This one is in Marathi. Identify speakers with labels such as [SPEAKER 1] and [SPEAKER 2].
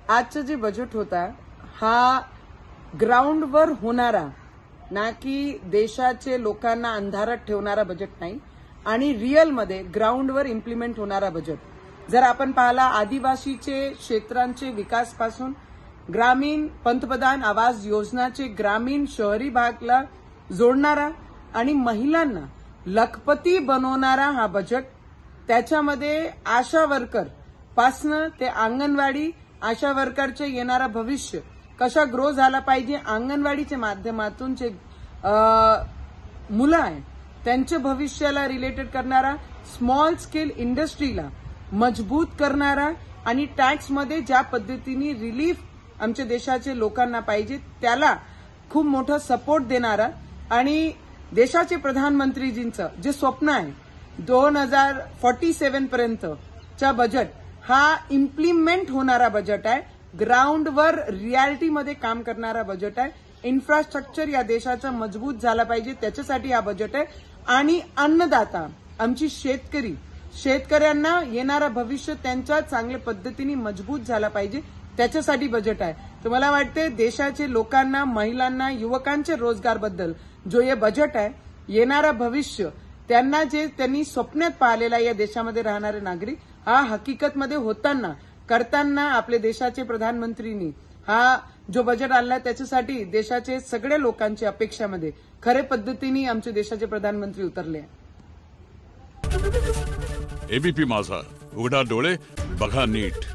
[SPEAKER 1] आजचं जे बजेट होता हा ग्राउंडवर होणारा, ना की देशाचे लोकांना अंधारात ठेवणारा बजेट नाही आणि रिअलमध्ये ग्राउंडवर इम्प्लिमेंट होणारा बजेट. जर आपण पाहिला आदिवासीचे क्षेत्रांचे विकासपासून ग्रामीण पंतप्रधान आवास योजनाचे ग्रामीण शहरी भागाला जोडणारा आणि महिलांना लखपती बनवणारा हा बजेट. त्याच्यामध्ये आशा वर्कर पासनं ते अंगणवाडी, आशा वर्करचे येणारा भविष्य कशा ग्रो झाला पाहिजे, अंगणवाडीच्या माध्यमातून जे मुलं आहे त्यांच्या भविष्याला रिलेटेड करणारा, स्मॉल स्केल इंडस्ट्रीला मजबूत करणारा आणि टॅक्समध्ये ज्या पद्धतीने रिलीफ आमच्या देशाचे लोकांना पाहिजे त्याला खूप मोठा सपोर्ट देणारा आणि देशाचे प्रधानमंत्रीजींचं जे स्वप्न आहे 2047 पर्यंतचा बजेट हा इम्प्लिमेंट होणारा बजेट आहे. ग्राउंडवर रियालिटीमध्ये काम करणारा बजेट आहे. इन्फ्रास्ट्रक्चर या देशाचा मजबूत झाला पाहिजे त्याच्यासाठी हा बजेट आहे. आणि अन्नदाता आमची शेतकऱ्यांना येणारा भविष्य त्यांच्या चांगल्या पद्धतीने मजबूत झाला पाहिजे त्याच्यासाठी बजेट आहे. तर मला वाटते देशाचे लोकांना, महिलांना, युवकांच्या रोजगारबद्दल जो हे बजेट आहे, येणारा भविष्य त्यांना जे त्यांनी स्वप्नात पाहिलेला या देशामध्ये राहणारे नागरिक हा हकीकतमध्ये होताना करताना आपले देशाचे प्रधानमंत्रींनी हा जो बजेट आणला त्याच्यासाठी देशाचे सगळ्या लोकांच्या अपेक्षामध्ये खरे पद्धतीने आमचे देशाचे प्रधानमंत्री उतरले.
[SPEAKER 2] एबीपी माझा, उघडा डोळे बघा नीट.